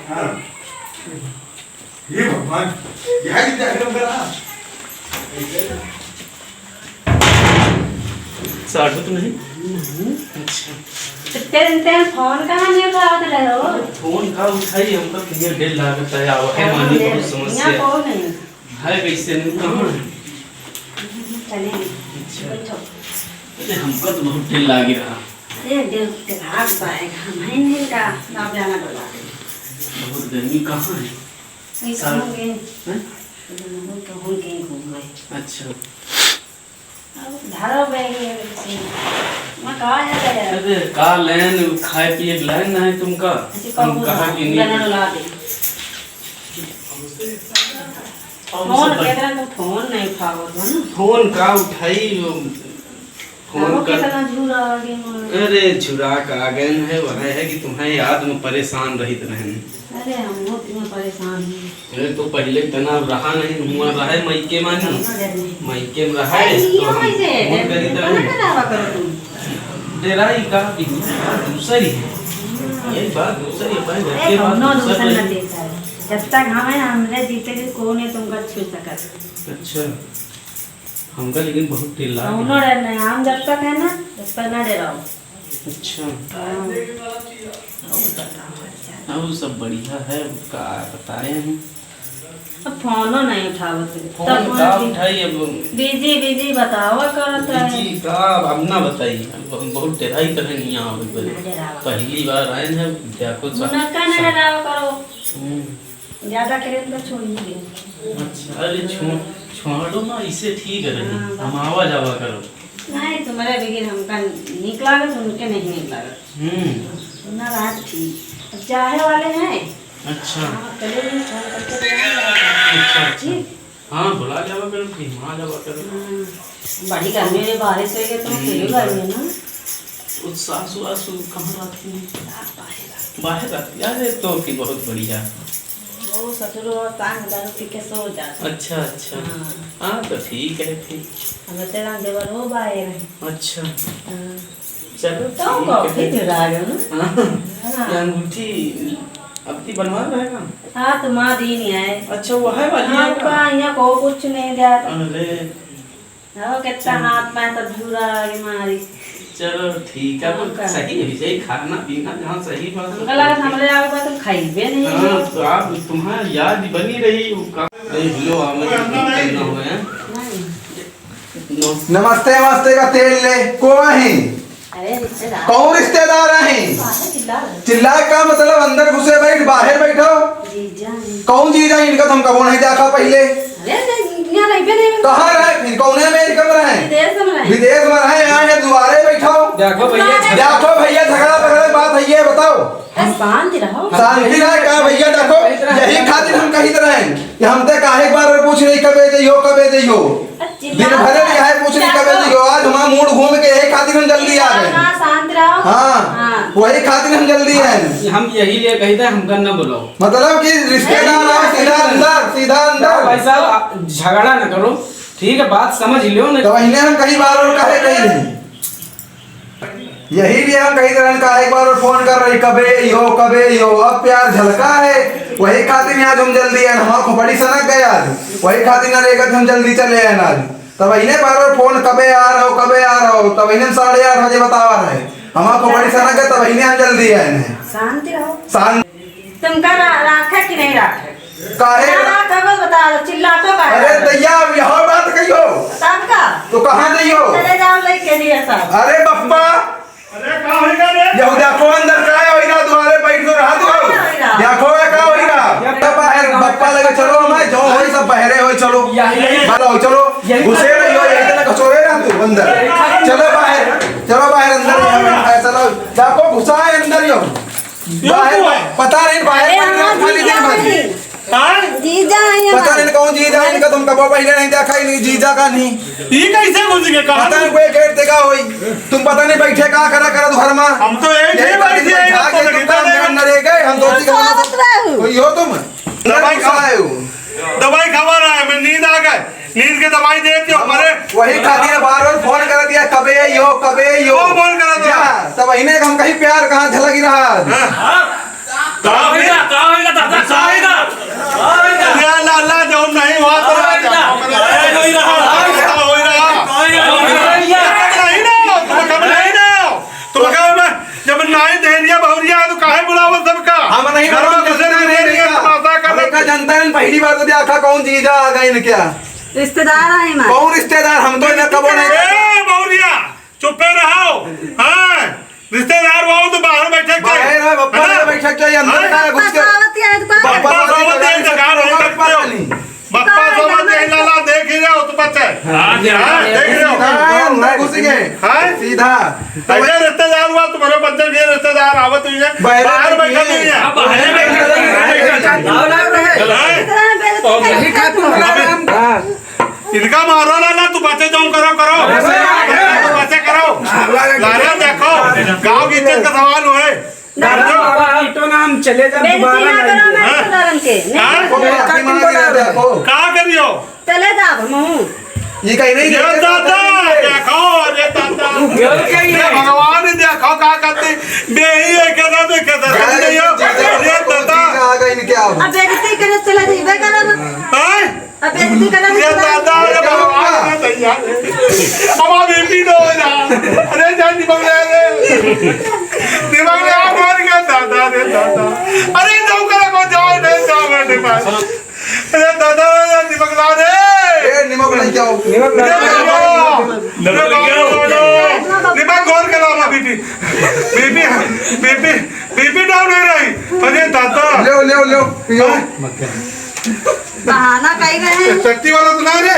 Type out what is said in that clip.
हाँ। ये भगवान यहाँ की जाकर करा साढ़े तो नहीं। अच्छा ते फोन कहाँ नहीं उठावत रहे हो? फोन का उठाई हमको कितनी देर लागत है आवा है मानी बहुत समस्या यहाँ कौन है? है कैसे नहीं कहाँ है? चलिए अच्छा बैठो। अरे हमको तो बहुत देर लागी रहा। ये देख के भाग पाएगा नहीं का आप जाना बोला। बहुत गर्मी कहाँ है? इस होंगे हैं? तो होंगे घूम गए। अच्छा अब धारा बैठी है मैं कहाँ जा रहा है? अरे का लैन खाए पिए लाइन ना है तुमका हम कहा कि नहीं ला दे फोन केकरा तो फोन नहीं उठावत हो ना। फोन का उठाई फोन कर कितना झूरा आ गया। अरे झुरा का आ गए है वह है कि तुम्हें याद में परेशान रहित रहन। अरे हम बहुत में परेशान हैं। अरे तो पहले तना रहा नहीं हुआ रहा है मायके मानी मायके में रहा है तो हम फोन करी तो डेराई का भी दूसरी है यही बात दूसरी है भाई घर के बात दूसरी। जब तक हमें हमरे जीते के कौन है तुमका छू सकत। अच्छा हमका लेकिन बहुत दिल लगा उन्हों डरना है हम जब तक है ना तब तक ना डराओ। अच्छा अब सब बढ़िया है का बताए हैं। अब फोनो नहीं उठावत फोन का उठाई अब बिजी बिजी बताओ करत है जी का अब ना बताइए हम बहुत डेराई करे नहीं आवे पहली बार आए हैं देखो मुना का ना डराओ करो ज्यादा करें तो छोड़िए। अच्छा अरे छोड़ो ना इसे ठीक है हम आवा जावा करो नहीं तुम्हारे बगैर हमका निकला तो उनके नहीं निकला ना रात ठीक अब चाहे वाले हैं। अच्छा चले फोन करके अच्छा हाँ बुला जावा करो कि मां जावा करो। बड़ी गर्मी में बारिश हो गई तो फिर गर्मी ना उस सासू आसू कहाँ रहती है बाहर रहती है तो कि बहुत बढ़िया वो ससुर और तांग दारू पी के सो जाता। अच्छा अच्छा हाँ तो ठीक है फिर अब तेरा देवर हो बाहर। अच्छा चलो तो कॉफी चुरा गया ना। ये अंगूठी अपनी बनवा रहेगा। हाँ तो माँ दी नहीं आए। अच्छा वो है वाली हाँ का यहाँ को कुछ नहीं दिया। अरे वो कितना हाथ में सब झूरा मारी। चलो ठीक है तो सही है सही खाना पीना जहाँ सही बात हमका लगा हमरे आगे बात तुम खाइबे नहीं। हाँ तो आप तुम्हारी याद बनी रही लो आमंत्रण ना हुए हैं। नमस्ते नमस्ते का तेल ले कौन है? अरे रिश्तेदार कौन रिश्तेदार हैं? चिल्ला का मतलब अंदर घुसे बैठ बाहर बैठो। जीजा कौन जीजा इनका तुम कबो नहीं देखा पहले? अरे यहाँ रहिबे नहीं। कहाँ रहे फिर कौन है अमेरिका में रहे विदेश में रहे यहाँ है दुआरे बैठो। देखो भैया झगड़ा पगड़ा बात है ये बताओ। शांति रहो शांति रहे का भैया देखो यही खातिर हम कही रहे कि हम ते काहे बार पूछ नहीं कबे जइयो दिन भर यही पूछ नहीं कबे जइयो आज हमारा मूड घूम के यही खातिर हम जल्दी आ गए। शांति रहो। हाँ वही खातिर हम जल्दी आए। हम यही लिए कहते हैं हमका न बुलाओ मतलब कि रिश्तेदार आओ सीधा अंदर भाई साहब झगड़ा न करो ठीक है बात समझ लो ना। तो इन्हें हम कहीं बार और कहे कहीं नहीं यही लिए हम कहीं तरह का एक बार और फोन कर रही कबे यो अब प्यार झलका है वही खातिर आज हम जल्दी आए। हमारा खोपड़ी सनक गए आज वही खातिर न रहेगा हम जल्दी चले आए आज। तब इन्हें बार और फोन कबे आ रहा हो तब इन्हें 8:30 बजे बतावा रहे हमारा खोपड़ी सनक गए तब इन्हें हम जल्दी आए हैं। शांति रहो। शांति तुमका राखे कि नहीं राखे काहे बता दो चिल्ला तो का। अरे दैया यह बात कहियो तब का तो कहाँ जइयो? चले जाओ लेके लिए सब। अरे बप्पा अरे का होइगा रे यह देखो अंदर का होइगा द्वारे बैठ तो रहा देखो का होइगा तब बाहर बप्पा लगे चलो मैं जो होई सब बहरे होई चलो भलो चलो घुसे नहीं हो यही ना कचोरे ना तू अंदर चलो बाहर अंदर चलो देखो घुसा है अंदर यो बाहर पता नहीं बाहर खाली दिन भर जीजा पता नहीं कौन जीजा इनका तुम कबो पहले नहीं देखा इनकी जीजा का नहीं ई कैसे घुस गए कहां पता नहीं कोई गेट देखा होई तुम पता नहीं बैठे का करा घर में हम तो एक ही बैठे हैं न रह गए हम दो कोई हो तुम दवाई खवा रहा है मैं नींद आ गए नींद के दवाई देती हो अरे वही खातिर बार-बार फोन कर दिया कबे यो वो फोन करा था तब इन्हें हम कहीं प्यार कहां झलक रहा का होगा नहीं घर में घुसे नहीं तमाशा कर देखा जनता ने पहली बार तो देखा कौन चीज आ गई न क्या रिश्तेदार आए मां कौन रिश्तेदार हम तो इन्हें कबो नहीं ए बहुरिया चुप्पे रहो हां रिश्तेदार वो तो बाहर बैठे बाहर है बप्पा ने बैठक चाहिए अंदर का घुस के पावती आए तो बप्पा सोबत एक जगह नहीं करते हो बप्पा सोबत एक लाला देख ही रहे हो तो बच्चे हां देख रहे हो अंदर घुस गए हां सीधा ऐसे रिश्तेदार हुआ तुम्हारे बच्चे के रिश्तेदार आवत हुई है बाहर बैठे नहीं है बाहर इनका मारो ना तू बच्चे जाऊं करो बच्चे करो लारे देखो गांव की इज्जत का सवाल है तो नाम चले जा रिश्तेदार के क्या करियो चले जा हम ये कहीं नहीं ये दादा देखो ये दादा ये भगवान ने देखो क्या करते बेही है कहता तो कहता ये दादा आ गई न क्या अब बेइज्जती करे चले जाइबे करब हैं अब बेइज्जती करे ये दादा ये भगवान ने तैयार हमारा बेटी दो ना अरे जान दिमाग ले आ मार गया दादा रे दादा अरे जाओ करा को जाओ नहीं जाओ मेरे पास अरे दादा दिमाग ला रे निमक नहीं जाओ निमक घोर के लाओ बीबी बीबी बीबी बीबी डाउन हो रही अरे दादा ले पियो बहाना कई रहे हैं शक्ति वाला तो ना रे